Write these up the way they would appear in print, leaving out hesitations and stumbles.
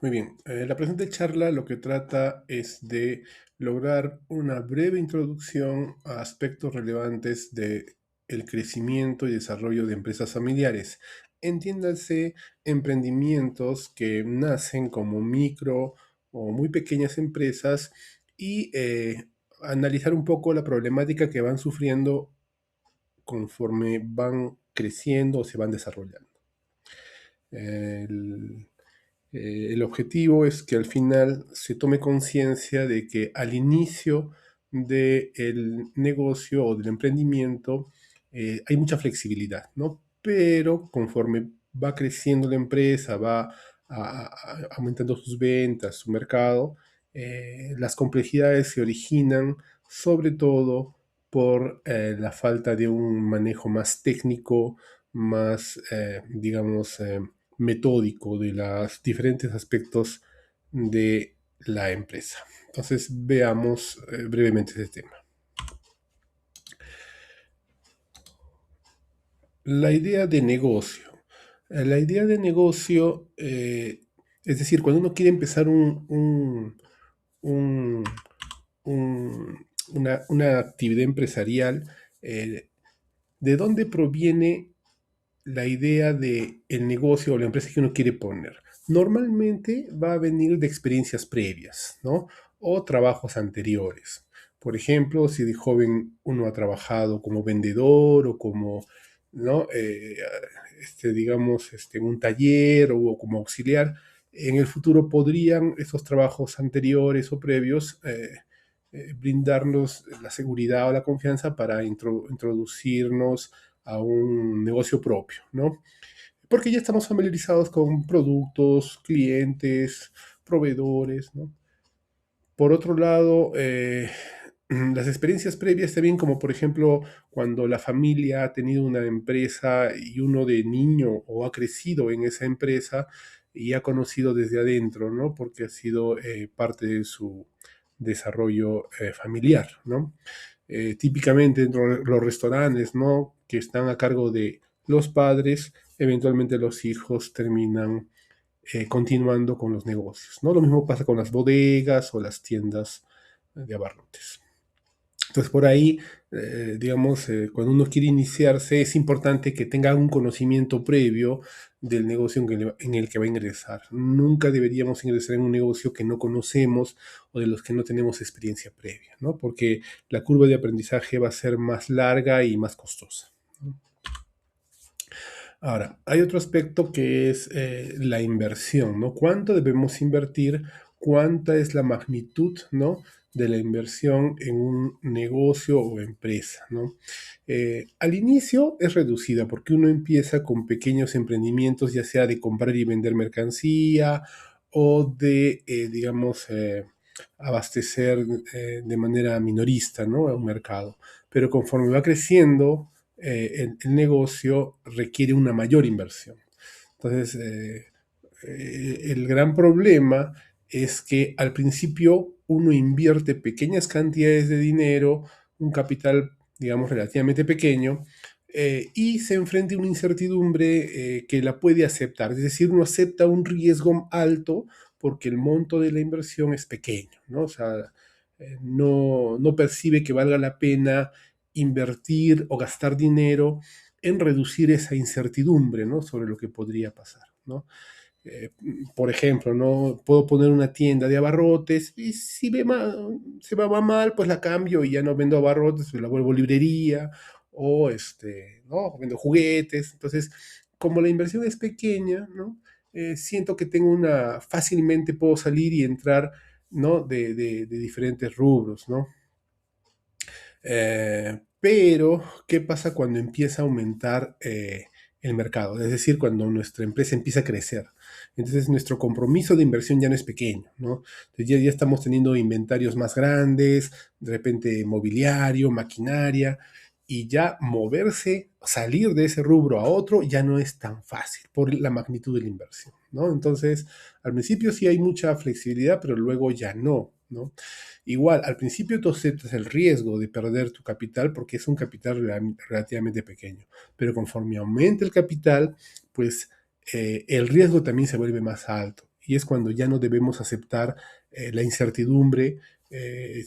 Muy bien, la presente charla lo que trata es de lograr una breve introducción a aspectos relevantes de el crecimiento y desarrollo de empresas familiares. Entiéndase, emprendimientos que nacen como micro o muy pequeñas empresas y analizar un poco la problemática que van sufriendo conforme van creciendo o se van desarrollando. El, el objetivo es que al final se tome conciencia de que al inicio del negocio o del emprendimiento hay mucha flexibilidad, ¿no? Pero conforme va creciendo la empresa, va aumentando sus ventas, su mercado, las complejidades se originan sobre todo por la falta de un manejo más técnico, más, digamos, metódico de los diferentes aspectos de la empresa. Entonces, veamos brevemente este tema. La idea de negocio. La idea de negocio, es decir, cuando uno quiere empezar un- una actividad empresarial, ¿de dónde proviene la idea de el negocio o la empresa que uno quiere poner? Normalmente va a venir de experiencias previas, ¿no? O trabajos anteriores. Por ejemplo, si de joven uno ha trabajado como vendedor o como, ¿no? Digamos, en un taller o como auxiliar, en el futuro podrían esos trabajos anteriores o previos brindarnos la seguridad o la confianza para introducirnos a un negocio propio, ¿no? Porque ya estamos familiarizados con productos, clientes, proveedores, ¿no? Por otro lado, las experiencias previas también, como por ejemplo cuando la familia ha tenido una empresa y uno de niño o ha crecido en esa empresa y ha conocido desde adentro, ¿no? Porque ha sido parte de su desarrollo familiar, ¿no? Típicamente dentro de los restaurantes, ¿no? Que están a cargo de los padres, eventualmente los hijos terminan continuando con los negocios, ¿no? Lo mismo pasa con las bodegas o las tiendas de abarrotes. Entonces, por ahí, digamos, cuando uno quiere iniciarse, es importante que tenga un conocimiento previo del negocio en el que va a ingresar. Nunca deberíamos ingresar en un negocio que no conocemos o de los que no tenemos experiencia previa, ¿no? Porque la curva de aprendizaje va a ser más larga y más costosa, ¿no? Ahora, hay otro aspecto que es la inversión, ¿no? ¿Cuánto debemos invertir? ¿Cuánta es la magnitud, ¿no? De la inversión en un negocio o empresa, ¿no? Al inicio es reducida porque uno empieza con pequeños emprendimientos, ya sea de comprar y vender mercancía o de, digamos, abastecer de manera minorista, ¿no? A un mercado. Pero conforme va creciendo, el negocio requiere una mayor inversión. Entonces, el gran problema es que al principio uno invierte pequeñas cantidades de dinero, un capital, digamos, relativamente pequeño, y se enfrenta a una incertidumbre que la puede aceptar. Es decir, uno acepta un riesgo alto porque el monto de la inversión es pequeño, ¿no? O sea, no percibe que valga la pena invertir o gastar dinero en reducir esa incertidumbre, ¿no? Sobre lo que podría pasar, ¿no? Eh, por ejemplo, ¿no? Puedo poner una tienda de abarrotes y si se va mal, pues la cambio y ya no vendo abarrotes, pues la vuelvo librería o ¿no? Vendo juguetes. Entonces, como la inversión es pequeña, ¿no? Siento que fácilmente puedo salir y entrar, ¿no? De diferentes rubros, ¿no? Pero, ¿qué pasa cuando empieza a aumentar el mercado? Es decir, cuando nuestra empresa empieza a crecer. Entonces, nuestro compromiso de inversión ya no es pequeño, ¿no? Entonces, ya estamos teniendo inventarios más grandes, de repente mobiliario, maquinaria, y ya moverse, salir de ese rubro a otro, ya no es tan fácil por la magnitud de la inversión, ¿no? Entonces, al principio sí hay mucha flexibilidad, pero luego ya no, ¿no? Igual, al principio tú aceptas el riesgo de perder tu capital porque es un capital relativamente pequeño, pero conforme aumenta el capital, pues el riesgo también se vuelve más alto y es cuando ya no debemos aceptar la incertidumbre,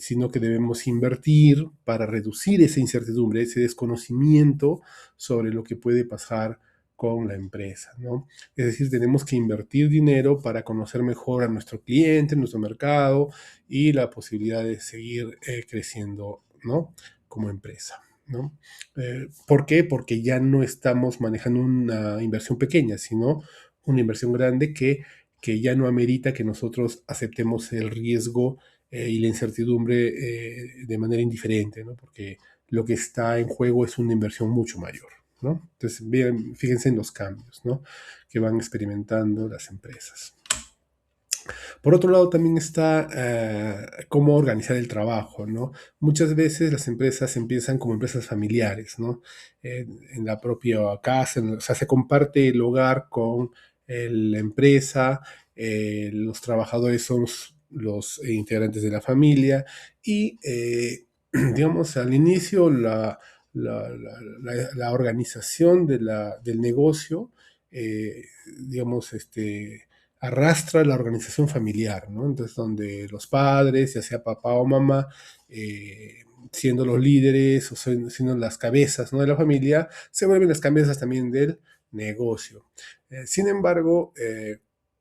sino que debemos invertir para reducir esa incertidumbre, ese desconocimiento sobre lo que puede pasar con la empresa, ¿no? Es decir, tenemos que invertir dinero para conocer mejor a nuestro cliente, nuestro mercado y la posibilidad de seguir creciendo, ¿no? Como empresa, ¿no? ¿Por qué? Porque ya no estamos manejando una inversión pequeña, sino una inversión grande que ya no amerita que nosotros aceptemos el riesgo y la incertidumbre de manera indiferente, ¿no? Porque lo que está en juego es una inversión mucho mayor, ¿no? Entonces, bien, fíjense en los cambios, ¿no? Que van experimentando las empresas. Por otro lado, también está cómo organizar el trabajo, ¿no? Muchas veces las empresas empiezan como empresas familiares, ¿no? En la propia casa, o sea, se comparte el hogar con la empresa, los trabajadores son los integrantes de la familia y, digamos, al inicio la organización del negocio, digamos, arrastra la organización familiar, ¿no? Entonces, donde los padres, ya sea papá o mamá, siendo los líderes o siendo las cabezas, ¿no? De la familia, se vuelven las cabezas también del negocio. Sin embargo,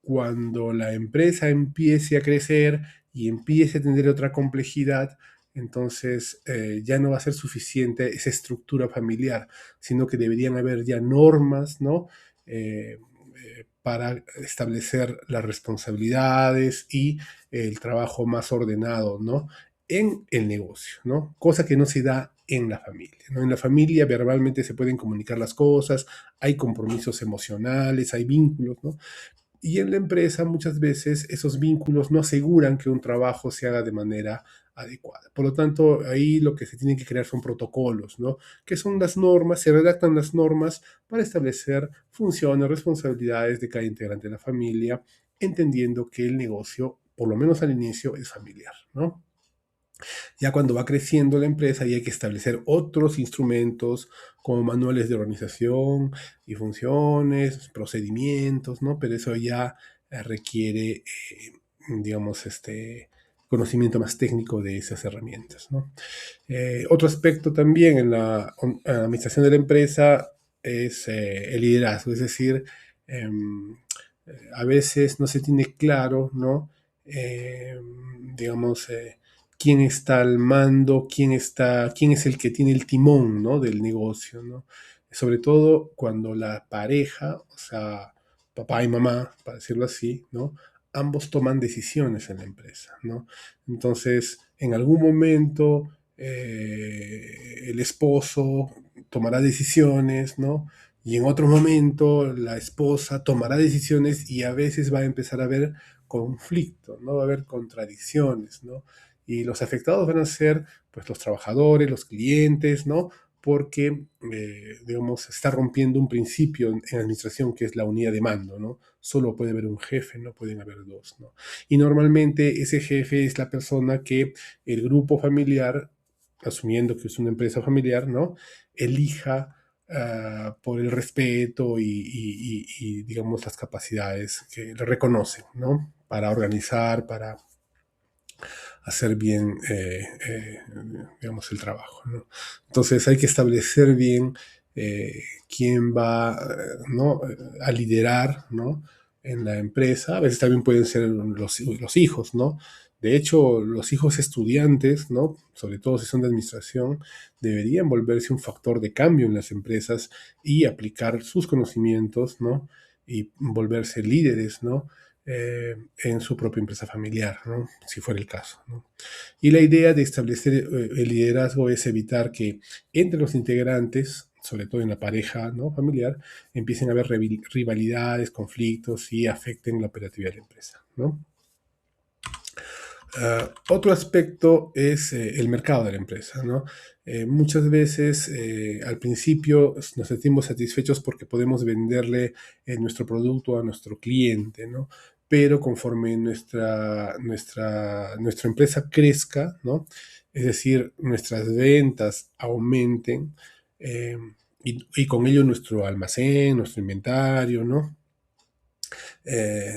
cuando la empresa empiece a crecer y empiece a tener otra complejidad, entonces ya no va a ser suficiente esa estructura familiar, sino que deberían haber ya normas, ¿no? Para establecer las responsabilidades y el trabajo más ordenado, ¿no? En el negocio, ¿no? Cosa que no se da en la familia, ¿no? En la familia verbalmente se pueden comunicar las cosas, hay compromisos emocionales, hay vínculos, ¿no? Y en la empresa muchas veces esos vínculos no aseguran que un trabajo se haga de manera adecuada. Por lo tanto, ahí lo que se tiene que crear son protocolos, ¿no? Que son las normas, se redactan las normas para establecer funciones, responsabilidades de cada integrante de la familia, entendiendo que el negocio, por lo menos al inicio, es familiar, ¿no? Ya cuando va creciendo la empresa, ya hay que establecer otros instrumentos como manuales de organización y funciones, procedimientos, ¿no? Pero eso ya requiere, digamos, conocimiento más técnico de esas herramientas, ¿no? Otro aspecto también en la administración de la empresa es el liderazgo, es decir, em, a veces no se tiene claro, ¿no? Digamos, quién está al mando, quién es el que tiene el timón, ¿no? Del negocio, ¿no? Sobre todo cuando la pareja, o sea, papá y mamá, para decirlo así, ¿no? Ambos toman decisiones en la empresa, ¿no? Entonces, en algún momento, el esposo tomará decisiones, ¿no? Y en otro momento la esposa tomará decisiones y a veces va a empezar a haber conflicto, ¿no? Va a haber contradicciones, ¿no? Y los afectados van a ser, pues, los trabajadores, los clientes, ¿no? Porque, digamos, se está rompiendo un principio en administración que es la unidad de mando, ¿no? Solo puede haber un jefe, no pueden haber dos, ¿no? Y normalmente ese jefe es la persona que el grupo familiar, asumiendo que es una empresa familiar, ¿no? Elija por el respeto y, digamos, las capacidades que le reconocen, ¿no? Para organizar, para hacer bien, digamos, el trabajo, ¿no? Entonces hay que establecer bien quién va, ¿no? A liderar, ¿no? En la empresa. A veces también pueden ser los hijos, ¿no? De hecho, los hijos estudiantes, ¿no? Sobre todo si son de administración, deberían volverse un factor de cambio en las empresas y aplicar sus conocimientos, ¿no? Y volverse líderes, ¿no? En su propia empresa familiar, ¿no? Si fuera el caso, ¿no? Y la idea de establecer el liderazgo es evitar que entre los integrantes, sobre todo en la pareja, ¿no? Familiar, empiecen a haber rivalidades, conflictos y afecten la operatividad de la empresa, ¿no? Otro aspecto es el mercado de la empresa, ¿no? Muchas veces al principio nos sentimos satisfechos porque podemos venderle nuestro producto a nuestro cliente, ¿no? Pero conforme nuestra empresa crezca, ¿no? Es decir, nuestras ventas aumenten y con ello nuestro almacén, nuestro inventario, ¿no?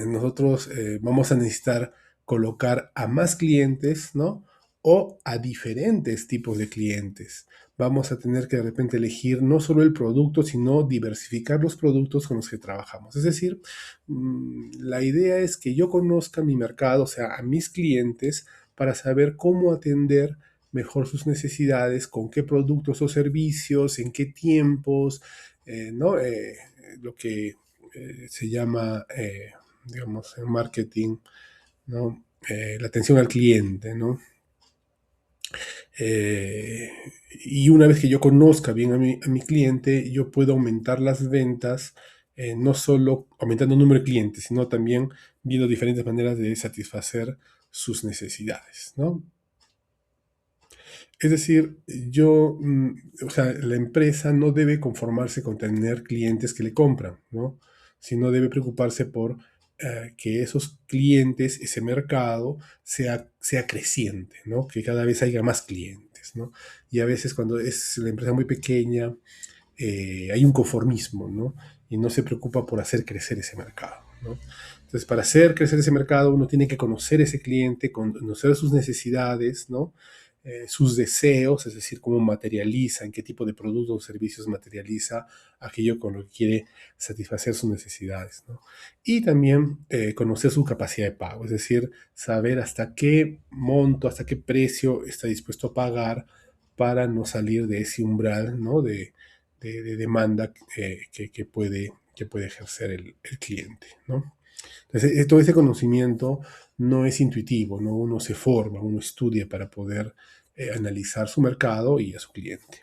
nosotros vamos a necesitar colocar a más clientes, ¿no? O a diferentes tipos de clientes. Vamos a tener que de repente elegir no solo el producto, sino diversificar los productos con los que trabajamos. Es decir, la idea es que yo conozca mi mercado, o sea, a mis clientes, para saber cómo atender mejor sus necesidades, con qué productos o servicios, en qué tiempos, ¿no? Lo que se llama, digamos, en marketing, ¿no? La atención al cliente, ¿no? Eh, y una vez que yo conozca bien a mi cliente, yo puedo aumentar las ventas, no solo aumentando el número de clientes, sino también viendo diferentes maneras de satisfacer sus necesidades, ¿no? Es decir, o sea, la empresa no debe conformarse con tener clientes que le compran, ¿no? Sino debe preocuparse por que esos clientes, ese mercado, sea creciente, ¿no? Que cada vez haya más clientes, ¿no? Y a veces cuando es la empresa muy pequeña, hay un conformismo, ¿no? Y no se preocupa por hacer crecer ese mercado, ¿no? Entonces, para hacer crecer ese mercado, uno tiene que conocer ese cliente, conocer sus necesidades, ¿no? Sus deseos, es decir, cómo materializa, en qué tipo de productos o servicios materializa aquello con lo que quiere satisfacer sus necesidades, ¿no? Y también conocer su capacidad de pago, es decir, saber hasta qué monto, hasta qué precio está dispuesto a pagar para no salir de ese umbral, ¿no? De demanda que puede ejercer el cliente, ¿no? Entonces, todo ese conocimiento no es intuitivo, ¿no? Uno se forma, uno estudia para poder analizar su mercado y a su cliente.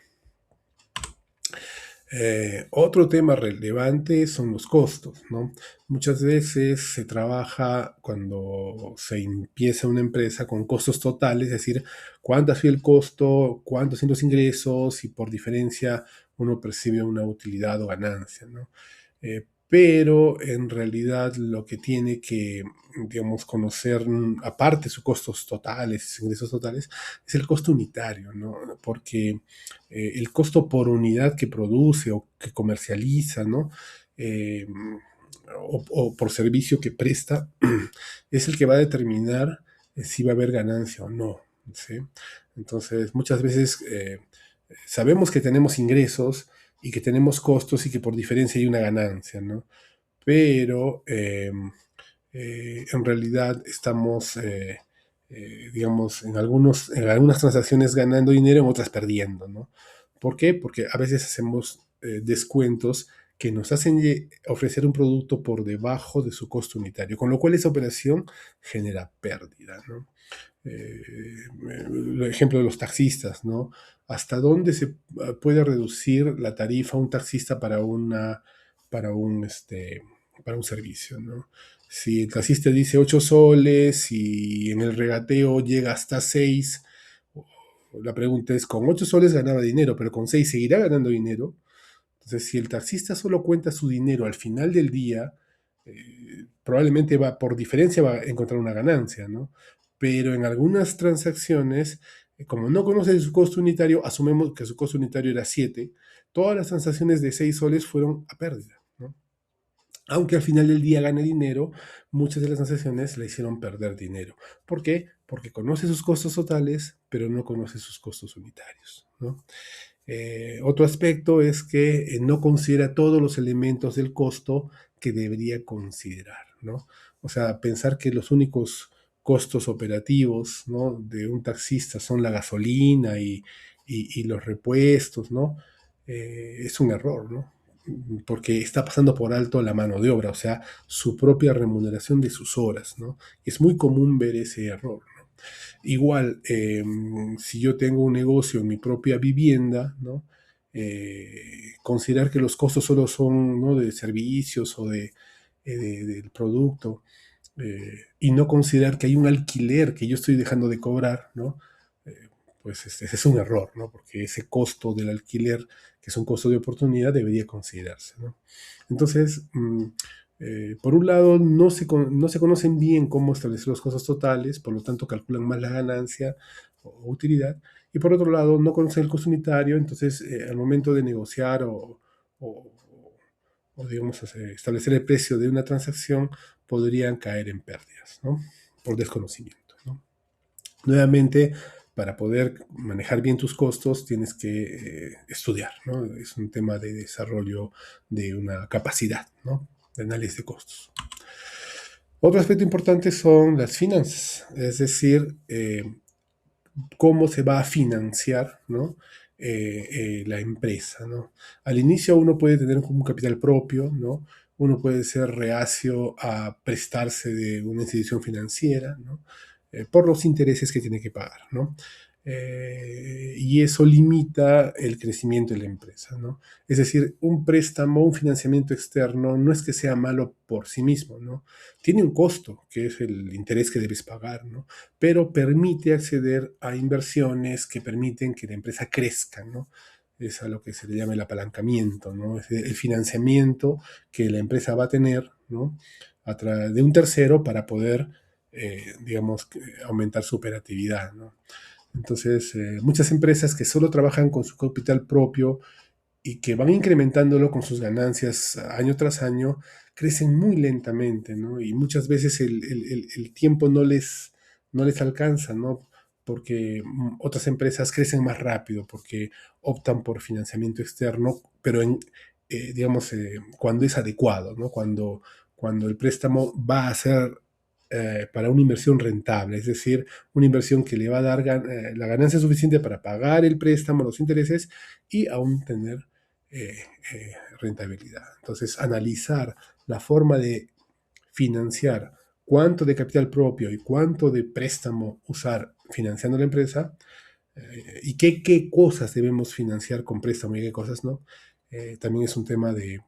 Otro tema relevante son los costos, ¿no? Muchas veces se trabaja cuando se empieza una empresa con costos totales, es decir, cuánto ha sido el costo, cuántos son los ingresos y por diferencia uno percibe una utilidad o ganancia, ¿no? Pero en realidad lo que tiene que, digamos, conocer, aparte de sus costos totales, sus ingresos totales, es el costo unitario, ¿no? Porque el costo por unidad que produce o que comercializa, ¿no? Eh, o por servicio que presta, es el que va a determinar si va a haber ganancia o no, ¿sí? Entonces, muchas veces sabemos que tenemos ingresos y que tenemos costos y que por diferencia hay una ganancia, ¿no? Pero en realidad estamos, digamos, en algunas transacciones ganando dinero, en otras perdiendo, ¿no? ¿Por qué? Porque a veces hacemos descuentos que nos hacen ofrecer un producto por debajo de su costo unitario, con lo cual esa operación genera pérdida, ¿no? El ejemplo de los taxistas, ¿no? ¿Hasta dónde se puede reducir la tarifa a un taxista para un, este, para un servicio, ¿no? Si el taxista dice 8 soles y en el regateo llega hasta 6, la pregunta es, con 8 soles ganaba dinero, pero con 6 seguirá ganando dinero. Entonces, si el taxista solo cuenta su dinero al final del día, probablemente por diferencia va a encontrar una ganancia, ¿no? Pero en algunas transacciones, como no conoce su costo unitario, asumimos que su costo unitario era 7, todas las transacciones de 6 soles fueron a pérdida, ¿no? Aunque al final del día gane dinero, muchas de las transacciones le hicieron perder dinero. ¿Por qué? Porque conoce sus costos totales, pero no conoce sus costos unitarios, ¿no? Otro aspecto es que no considera todos los elementos del costo que debería considerar, ¿no? O sea, pensar que los únicos costos operativos, ¿no? De un taxista son la gasolina y los repuestos, ¿no? Es un error, ¿no? Porque está pasando por alto la mano de obra, o sea, su propia remuneración de sus horas, ¿no? Y es muy común ver ese error, ¿no? Igual, si yo tengo un negocio en mi propia vivienda, ¿no? Considerar que los costos solo son, ¿no? De servicios o del producto, y no considerar que hay un alquiler que yo estoy dejando de cobrar, ¿no? Eh, pues ese es un error, ¿no? Porque ese costo del alquiler, que es un costo de oportunidad, debería considerarse, ¿no? Entonces, por un lado, no se conocen bien cómo establecer los costos totales, por lo tanto calculan más la ganancia o utilidad, y por otro lado, no conocen el costo unitario, entonces al momento de negociar o o digamos, establecer el precio de una transacción, podrían caer en pérdidas, ¿no? Por desconocimiento, ¿no? Nuevamente, para poder manejar bien tus costos, tienes que estudiar, ¿no? Es un tema de desarrollo de una capacidad, ¿no? De análisis de costos. Otro aspecto importante son las finanzas, es decir, cómo se va a financiar, ¿no? La empresa, ¿no? Al inicio uno puede tener un capital propio, ¿no? Uno puede ser reacio a prestarse de una institución financiera, ¿no? Por los intereses que tiene que pagar, ¿no? Y eso limita el crecimiento de la empresa, ¿no? Es decir, un préstamo, un financiamiento externo, no es que sea malo por sí mismo, ¿no? Tiene un costo, que es el interés que debes pagar, ¿no? Pero permite acceder a inversiones que permiten que la empresa crezca, ¿no? Es a lo que se le llama el apalancamiento, ¿no? Es el financiamiento que la empresa va a tener, ¿no? A través de un tercero para poder, digamos, aumentar su operatividad, ¿no? Entonces, muchas empresas que solo trabajan con su capital propio y que van incrementándolo con sus ganancias año tras año, crecen muy lentamente, ¿no? Y muchas veces el tiempo no les alcanza, ¿no? Porque otras empresas crecen más rápido, porque optan por financiamiento externo, pero digamos, cuando es adecuado, ¿no? Cuando el préstamo va a ser para una inversión rentable, es decir, una inversión que le va a dar la ganancia suficiente para pagar el préstamo, los intereses y aún tener eh, rentabilidad. Entonces, analizar la forma de financiar cuánto de capital propio y cuánto de préstamo usar financiando la empresa y qué cosas debemos financiar con préstamo y qué cosas no, también es un tema de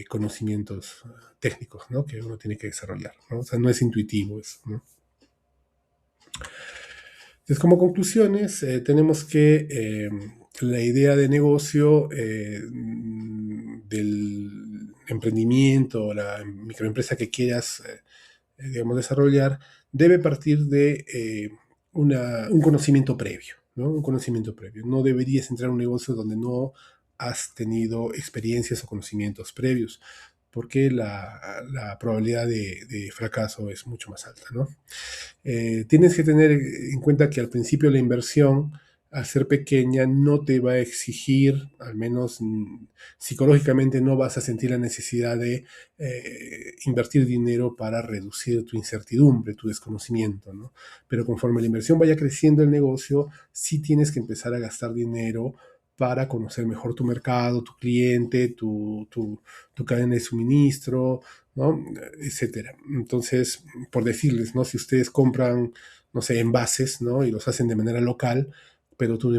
conocimientos técnicos, ¿no? Que uno tiene que desarrollar, ¿no? O sea, no es intuitivo eso, ¿no? Entonces, como conclusiones, tenemos que la idea de negocio del emprendimiento o la microempresa que quieras, digamos, desarrollar, debe partir de un conocimiento previo, ¿no? Un conocimiento previo. No deberías entrar a un negocio donde no has tenido experiencias o conocimientos previos, porque la probabilidad de fracaso es mucho más alta, ¿no? Tienes que tener en cuenta que al principio la inversión, al ser pequeña, no te va a exigir, al menos psicológicamente no vas a sentir la necesidad de invertir dinero para reducir tu incertidumbre, tu desconocimiento, ¿no? Pero conforme la inversión vaya creciendo el negocio, sí tienes que empezar a gastar dinero para conocer mejor tu mercado, tu cliente, tu cadena de suministro, ¿no? Etcétera. Entonces, por decirles, ¿no? Si ustedes compran, no sé, envases, ¿no? Y los hacen de manera local, pero tu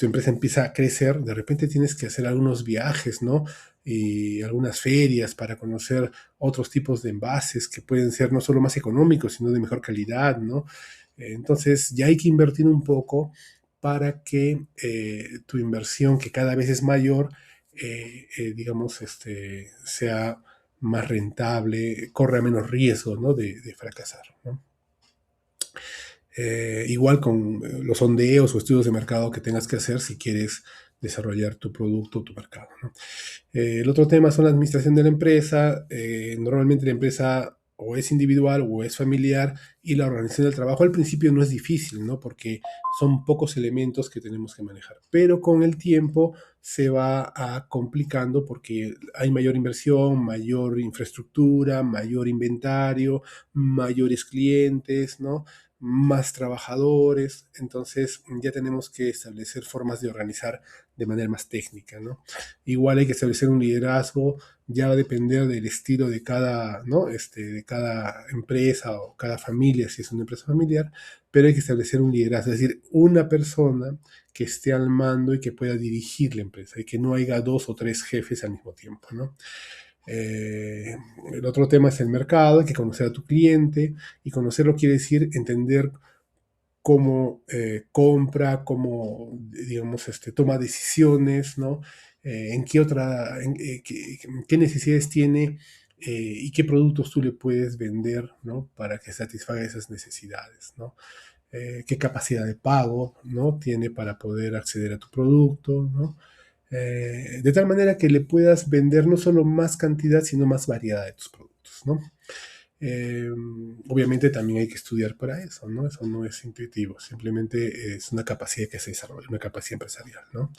empresa empieza a crecer, de repente tienes que hacer algunos viajes, ¿no? Y algunas ferias para conocer otros tipos de envases que pueden ser no solo más económicos, sino de mejor calidad, ¿no? Entonces, ya hay que invertir un poco para que tu inversión, que cada vez es mayor, digamos, sea más rentable, corre menos riesgo, ¿no? de fracasar, ¿no? Igual con los sondeos o estudios de mercado que tengas que hacer si quieres desarrollar tu producto o tu mercado, ¿no? El otro tema son la administración de la empresa. Normalmente la empresa o es individual o es familiar y la organización del trabajo al principio no es difícil, ¿no? Porque son pocos elementos que tenemos que manejar. Pero con el tiempo se va a complicando porque hay mayor inversión, mayor infraestructura, mayor inventario, mayores clientes, ¿no? Más trabajadores. Entonces ya tenemos que establecer formas de organizar de manera más técnica, ¿no? Igual hay que establecer un liderazgo, ya va a depender del estilo de cada, ¿no? De cada empresa o cada familia, si es una empresa familiar, pero hay que establecer un liderazgo, es decir, una persona que esté al mando y que pueda dirigir la empresa y que no haya dos o tres jefes al mismo tiempo, ¿no? Eh, el otro tema es el mercado, hay que conocer a tu cliente y conocerlo quiere decir entender cómo compra, cómo, digamos, toma decisiones, ¿no? En qué qué necesidades tiene y qué productos tú le puedes vender, ¿no? Para que satisfaga esas necesidades, ¿no? Qué capacidad de pago, ¿no? Tiene para poder acceder a tu producto, ¿no? de tal manera que le puedas vender no solo más cantidad, sino más variedad de tus productos, ¿no? Eh, Obviamente también hay que estudiar para eso, ¿no? Eso no es intuitivo, simplemente es una capacidad que se desarrolla, una capacidad empresarial, ¿no?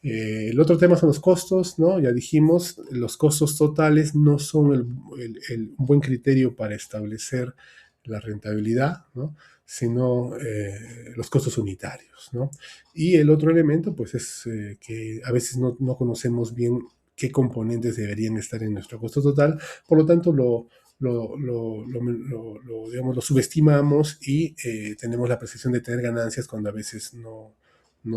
El otro tema son los costos, ¿no? Ya dijimos, los costos totales no son un buen criterio para establecer la rentabilidad, ¿no? Sino los costos unitarios, ¿no? Y el otro elemento, pues, es que a veces no conocemos bien qué componentes deberían estar en nuestro costo total, por lo tanto digamos, lo subestimamos y tenemos la percepción de tener ganancias cuando a veces no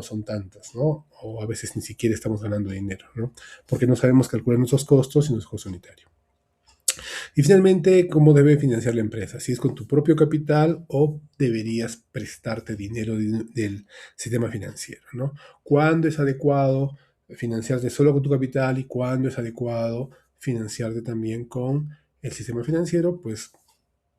son tantas, ¿no? O a veces ni siquiera estamos ganando dinero, ¿no? Porque no sabemos calcular nuestros costos y nuestro costo unitario. Y finalmente, ¿cómo debe financiar la empresa? Si es con tu propio capital o deberías prestarte dinero del sistema financiero, ¿no? ¿Cuándo es adecuado financiarte solo con tu capital y cuándo es adecuado financiarte también con el sistema financiero? Pues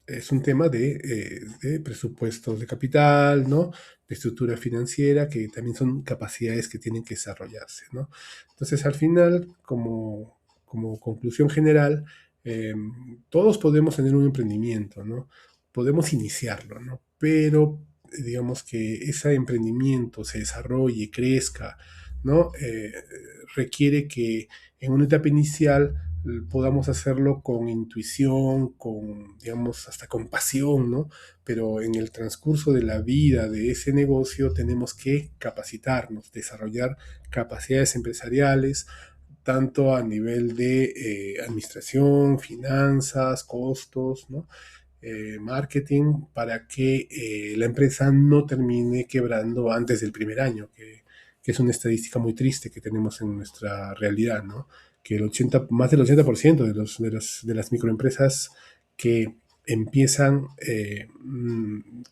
es un tema de presupuestos de capital, ¿no? De estructura financiera, que también son capacidades que tienen que desarrollarse, ¿no? Entonces, al final, como conclusión general, eh, todos podemos tener un emprendimiento, ¿no? Podemos iniciarlo, ¿no? Pero digamos que ese emprendimiento se desarrolle, crezca, ¿no? Requiere que en una etapa inicial podamos hacerlo con intuición, con, digamos, hasta con pasión, ¿no? Pero en el transcurso de la vida de ese negocio tenemos que capacitarnos, desarrollar capacidades empresariales, tanto a nivel de administración, finanzas, costos, ¿no? Marketing, para que la empresa no termine quebrando antes del primer año, que es una estadística muy triste que tenemos en nuestra realidad, ¿no? Que más del 80% de las microempresas que empiezan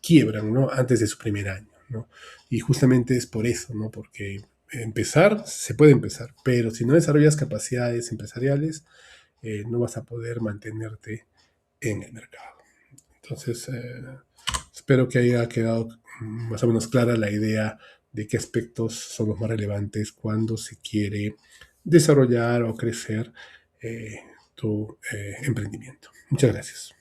quiebran, ¿no? Antes de su primer año, ¿no? Y justamente es por eso, ¿no? Porque empezar, se puede empezar, pero si no desarrollas capacidades empresariales, no vas a poder mantenerte en el mercado. Entonces, espero que haya quedado más o menos clara la idea de qué aspectos son los más relevantes cuando se quiere desarrollar o crecer tu emprendimiento. Muchas gracias.